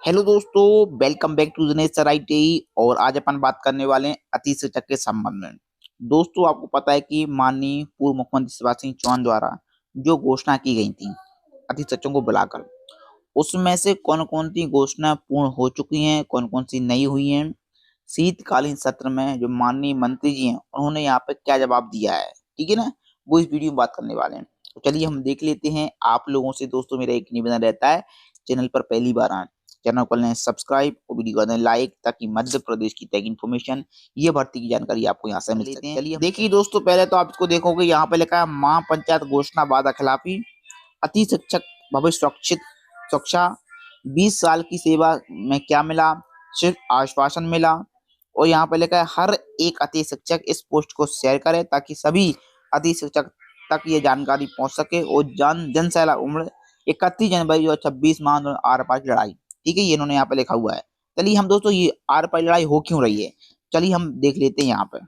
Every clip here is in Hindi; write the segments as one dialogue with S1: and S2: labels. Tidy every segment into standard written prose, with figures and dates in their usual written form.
S1: हेलो दोस्तों, वेलकम बैक टू दिनेश सराइटे। और आज अपन बात करने वाले हैं अति शिक्षक के संबंध में। दोस्तों, आपको पता है कि माननीय पूर्व मुख्यमंत्री शिवराज सिंह चौहान द्वारा जो घोषणा की गई थी अति शिक्षकों को बुलाकर, उसमें से कौन कौन सी घोषणा पूर्ण हो चुकी हैं, कौन कौन सी नहीं हुई हैं। शीतकालीन सत्र में जो माननीय मंत्री जी हैं उन्होंने यहाँ पे क्या जवाब दिया है, ठीक है ना, वो इस वीडियो में बात करने वाले हैं। तो चलिए हम देख लेते हैं। आप लोगों से दोस्तों मेरा एक निवेदन रहता है, चैनल पर पहली बार आए, चैनल को लें सब्सक्राइब और वीडियो को दें लाइक, ताकि मध्य प्रदेश की तक इन्फॉर्मेशन, ये भर्ती की जानकारी आपको यहाँ से मिल सके। चलिए देखिए दोस्तों, पहले तो आप इसको देखोगे, यहाँ पे लिखा है महापंचायत घोषणा वादा खिलाफी, अति शिक्षक भविष्य सुरक्षित सुरक्षा, 20 साल की सेवा में क्या मिला, सिर्फ आश्वासन मिला। और यहाँ पे लिखा है हर एक अति शिक्षक इस पोस्ट को शेयर करे ताकि सभी अति शिक्षक तक ये जानकारी पहुंच सके। और जनसैला उम्र 31 जनवरी और 26 मार्च आर पार की लड़ाई, ठीक है, ये इन्होंने यहाँ पे लिखा हुआ है। चलिए हम दोस्तों, ये आर पार लड़ाई हो क्यों रही है, चलिए हम देख लेते हैं यहाँ पे।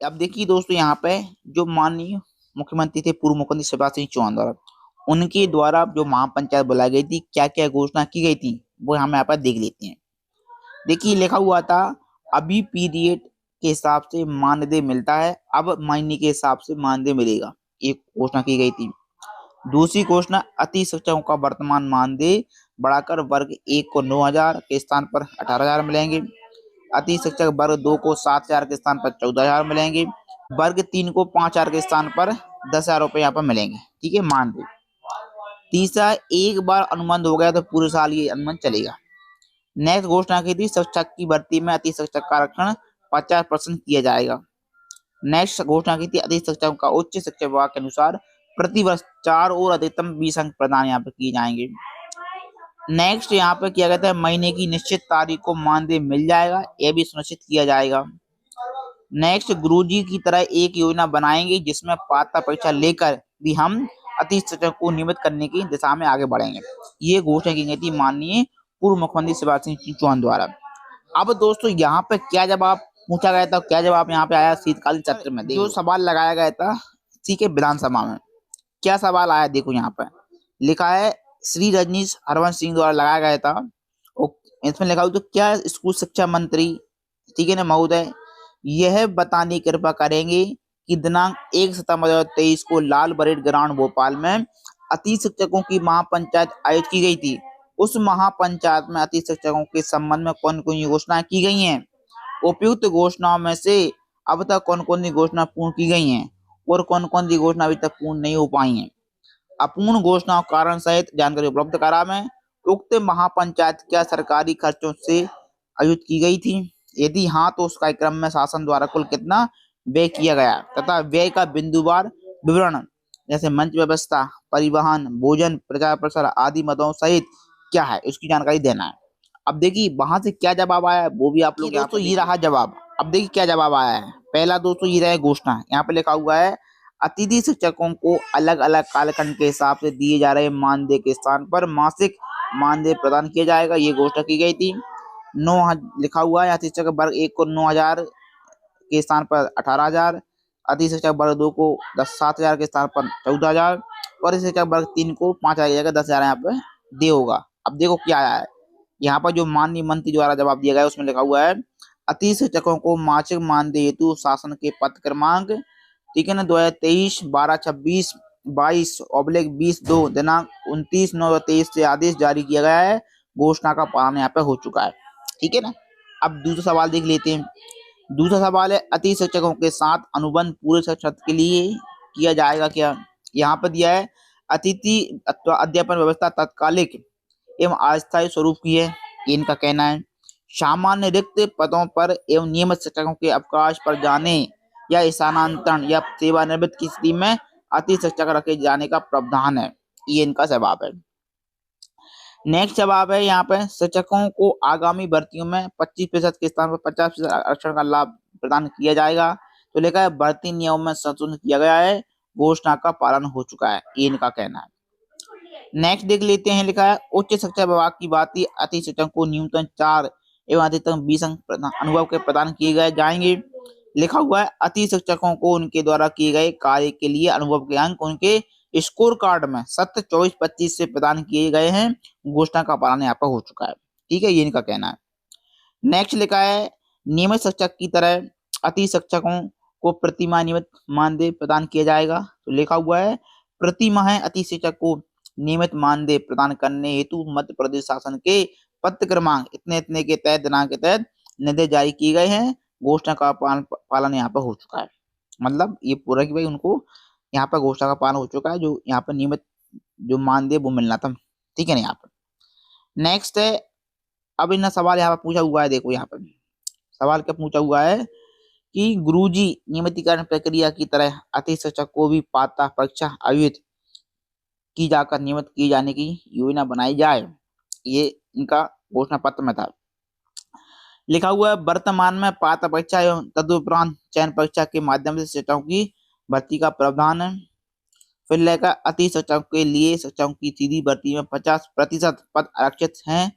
S1: अब देखिए दोस्तों, यहाँ पे जो माननीय मुख्यमंत्री थे पूर्व मुख्यमंत्री शिवराज सिंह चौहान द्वारा, उनके द्वारा जो महापंचायत बुलाई गई थी, क्या क्या घोषणा की गई थी, वो हम यहाँ पर देख लेते हैं। देखिए लिखा हुआ था अभी पीरियड के हिसाब से मानदेय मिलता है, अब महीने के हिसाब से मानदेय मिलेगा, एक घोषणा की गई थी। दूसरी घोषणा अति शिक्षकों का वर्तमान मानदेय बढ़ाकर वर्ग 1 को 9,000 के स्थान पर 18,000 मिलेंगे। अति शिक्षक वर्ग 2 को 7,000 के स्थान पर 14,000 मिलेंगे। वर्ग 3 को 5,000 के स्थान पर 10,000 रुपए यहाँ पर मिलेंगे, ठीक है, मानदेय। तीसरा, एक बार अनुबंध हो गया तो पूरे साल ये अनुबंध चलेगा। नेक्स्ट घोषणा की थी शिक्षक की भर्ती में अति शिक्षक का आरक्षण 50% किया जाएगा। नेक्स्ट घोषणा की थी अति शिक्षकों का उच्च शिक्षा विभाग के अनुसार प्रति वर्ष 4 और अधिकतम 20 अंक प्रदान यहाँ पे किए जाएंगे। नेक्स्ट यहाँ पे किया गया था महीने की निश्चित तारीख को मानदेय मिल जाएगा, यह भी सुनिश्चित किया जाएगा। नेक्स्ट, गुरुजी की तरह एक योजना बनाएंगे जिसमें पात्रता परीक्षा लेकर भी हम अति शिक्षक को नियमित करने की दिशा में आगे बढ़ेंगे। ये घोषणा की गई थी माननीय पूर्व मुख्यमंत्री शिवराज सिंह चौहान द्वारा। अब दोस्तों यहाँ पे क्या जवाब पूछा गया था, क्या जवाब यहाँ पे आया शीतकालीन सत्र में, जो सवाल लगाया गया था, ठीक है, विधानसभा में क्या सवाल आया, देखो यहाँ पे लिखा है श्री रजनीश हरवंश सिंह द्वारा लगाया गया था। और इसमें लिखा हुआ तो क्या स्कूल शिक्षा मंत्री, ठीक है ना महोदय, यह बताने की कृपा करेंगे कि दिनांक 1 सितंबर 2023 को लाल परेड ग्राउंड भोपाल में अति शिक्षकों की महापंचायत आयोजित की गई थी। उस महापंचायत में अति शिक्षकों के संबंध में कौन कौन घोषणाएं की गई हैं, उपयुक्त घोषणाओं में से अब तक कौन कौन सी घोषणा पूर्ण की गई हैं और कौन कौन सी घोषणा अभी तक पूर्ण नहीं हो पाई हैं। अपूर्ण घोषणाओं कारण सहित जानकारी उपलब्ध करावें। उक्त महापंचायत क्या सरकारी खर्चों से आयोजित की गई थी, यदि हाँ तो उस कार्यक्रम में शासन द्वारा कुल कितना व्यय किया गया तथा व्यय का बिंदुवार विवरण, जैसे मंच व्यवस्था, परिवहन, भोजन, प्रचार प्रसार आदि मदों सहित क्या है, उसकी जानकारी देना है। अब देखिए वहां से क्या जवाब आया है वो भी आप लोग, दोस्तों ये रहा जवाब। अब देखिए क्या जवाब आया है। पहला दोस्तों ये रहा घोषणा, यहाँ पे लिखा हुआ है अतिथि शिक्षकों को अलग अलग कालखंड के हिसाब से दिए जा रहे मानदेय के स्थान पर मासिक मानदेय प्रदान किया जाएगा, ये घोषणा की गई थी। लिखा हुआ है अति शिक्षक वर्ग 1 को 9,000 के स्थान पर 18,000, अति शिक्षक वर्ग 2 को 7,000 के स्थान पर 14,000 और अति शिक्षक वर्ग 3 को 5,000 की जगह 10,000 यहाँ पे दे होगा। अब देखो क्या आया है, यहाँ पर जो माननीय मंत्री द्वारा जवाब दिया गया है उसमें लिखा हुआ है अति शिक्षकों को मासिक मानदेय हेतु शासन के पत्र क्रमांक, ठीक है ना, 2023-12-26-22/20 दिनांक 29/9/23 से आदेश जारी किया गया है। घोषणा का पालन यहाँ पे हो चुका है, ठीक है ना। अब दूसरा सवाल देख लेते हैं। दूसरा सवाल है अति शिक्षकों के साथ अनुबंध पूरे शिक्षा के लिए किया जाएगा क्या, यहाँ पर दिया है अतिथि अध्यापन व्यवस्था तात्कालिक एवं अस्थायी स्वरूप की है, ये इनका कहना है। सामान्य रिक्त पदों पर एवं नियमित शिक्षकों के अवकाश पर जाने या स्थानांतरण या सेवानिवृत्त की स्थिति में अति शिक्षक रखे जाने का प्रावधान है, ये इनका जवाब है। नेक्स्ट जवाब है यहाँ पे शिक्षकों को आगामी भर्तियों में 25% के स्थान पर 50% आरक्षण का लाभ प्रदान किया जाएगा। तो लिखा है भर्ती नियमों में संशोधन किया गया है, घोषणा का पालन हो चुका है, ये इनका कहना है। नेक्स्ट देख लेते हैं, लिखा है उच्च शिक्षा विभाग की बात ही अति शिक्षकों को न्यूनतम 4 एवं अधिकतम 20 अंक अनुभव के प्रदान किए गए जाएंगे। लिखा हुआ है अति शिक्षकों को उनके द्वारा किए गए कार्य के लिए अनुभव के अंक उनके स्कोर कार्ड में 7, 24, 25 से प्रदान किए गए हैं, घोषणा का पालन यहाँ पर हो चुका है। ठीक है, ये इनका कहना है। नेक्स्ट लिखा है नियमित शिक्षक की तरह अति शिक्षकों को प्रति माह नियमित मानदेय प्रदान किया जाएगा। तो लिखा हुआ है प्रति माह अति शिक्षक को नियमित मानदेय प्रदान करने हेतु मध्य प्रदेश शासन के पत्र क्रमांक इतने इतने के तहत दिनांक के तहत निर्देश जारी किए गए हैं। घोषणा का पालन यहाँ पर हो चुका है। मतलब ये पूरा कि भाई उनको यहाँ पर घोषणा का पालन हो चुका है, जो यहाँ पर नियमित जो मानदेय वो मिलना था। ठीक है ना। यहाँ पर नेक्स्ट है, अब इन्हें सवाल यहाँ पर पूछा हुआ है, देखो यहाँ पर सवाल क्या पूछा हुआ है कि गुरुजी नियमितीकरण प्रक्रिया की तरह अति शिक्षक को भी पात्रता परीक्षा आयोजित की जाकर नियमित किए जाने की योजना बनाई जाए। ये इनका घोषणा पत्र में था। लिखा हुआ है वर्तमान में पात्रता परीक्षा एवं तदुपरांत चयन परीक्षा के माध्यम से शिक्षकों की भर्ती का प्रावधान है। फिर लेकर अति शिक्षकों के लिए शिक्षकों की सीधी भर्ती में 50% पद आरक्षित हैं।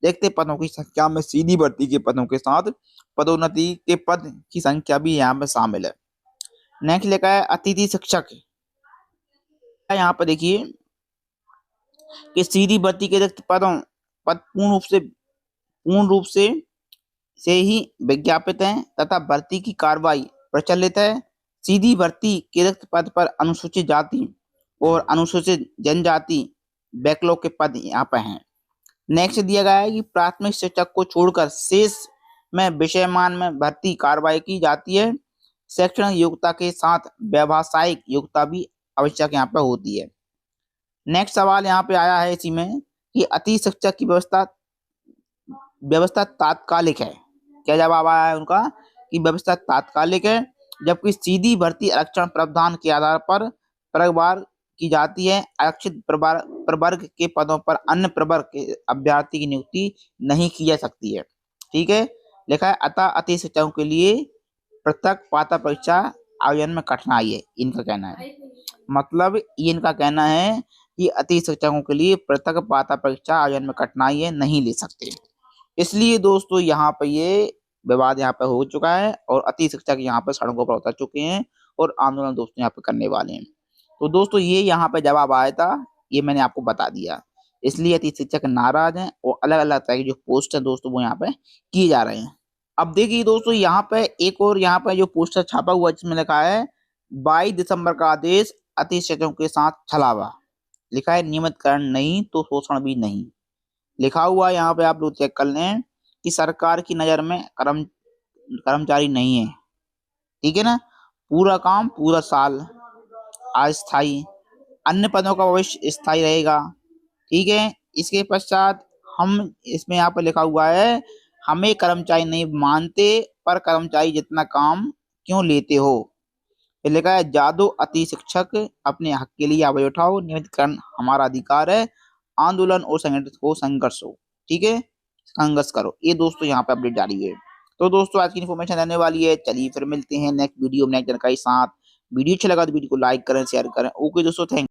S1: देखते पदों की संख्या में सीधी भर्ती के पदों के साथ पदोन्नति के पद की संख्या भी यहाँ पे शामिल है। नेक्स्ट लिखा है अतिथि शिक्षक। यहाँ पर देखिए कि सीधी भर्ती के रिक्त पद पूर्ण रूप से ही विज्ञापित हैं तथा भर्ती की कार्रवाई प्रचलित है। सीधी भर्ती के रिक्त पद पर अनुसूचित जाति और अनुसूचित जनजाति बैकलॉग के पद यहाँ पर हैं। नेक्स्ट दिया गया है कि प्राथमिक शिक्षक को छोड़कर शेष में विषयमान में भर्ती कार्रवाई की जाती है। शैक्षणिक योग्यता के साथ व्यावसायिक योग्यता भी आवश्यक यहाँ पर होती है। नेक्स्ट सवाल यहाँ पे आया है इसी में कि अति शिक्षक की व्यवस्था तात्कालिक है। क्या जवाब आया है उनका कि व्यवस्था तात्कालिक है, जबकि सीधी भर्ती आरक्षण प्रावधान के आधार पर प्रवर्ग की जाती है। आरक्षित प्रवर्ग के पदों पर अन्य प्रवर्ग के अभ्यर्थी की नियुक्ति नहीं की जा सकती है। ठीक है, लिखा है अतः अति शिक्षकों के लिए पृथक पात्रता परीक्षा आयोजन में कठिनाई है, इनका कहना है। मतलब ये इनका कहना है कि अति शिक्षकों के लिए पृथक पात्रता परीक्षा आयोजन में कठिनाई है, नहीं ले सकते। इसलिए दोस्तों यहाँ पर ये विवाद यहाँ पर हो चुका है और अति शिक्षक यहाँ पर सड़कों पर उतर चुके हैं और आंदोलन दोस्तों यहाँ पर करने वाले हैं। तो दोस्तों ये यहाँ पे जवाब आया था, ये मैंने आपको बता दिया। इसलिए अति शिक्षक नाराज हैं और अलग अलग तरह के जो पोस्टर दोस्तों वो यहाँ पे किए जा रहे हैं। अब देखिए दोस्तों यहाँ पे एक और यहाँ पे जो पोस्टर छापा हुआ है जिसमें लिखा है 22 दिसंबर का आदेश अति शिक्षकों के साथ छलावा। लिखा है नियमितकरण नहीं तो शोषण भी नहीं। लिखा हुआ यहाँ पे आप लोग चेक कर लें कि सरकार की नजर में कर्मचारी नहीं है। ठीक है ना, पूरा काम पूरा साल अस्थायी, अन्य पदों का भविष्य स्थायी रहेगा। ठीक है, इसके पश्चात हम इसमें यहाँ पर लिखा हुआ है हमें कर्मचारी नहीं मानते पर कर्मचारी जितना काम क्यों लेते हो। फिर लिखा है जादू अति शिक्षक अपने हक के लिए आवाज उठाओ, नियमितकरण हमारा अधिकार है, आंदोलन और संगठित हो संघर्ष हो। ठीक है, संघर्ष करो। ये दोस्तों यहाँ पे अपडेट जारी है। तो दोस्तों आज की इन्फॉर्मेशन रहने वाली है। चलिए फिर मिलते हैं नेक्स्ट वीडियो में नेक्स्ट जानकारी के साथ। वीडियो अच्छा लगा तो वीडियो को लाइक करें, शेयर करें। ओके दोस्तों, थैंक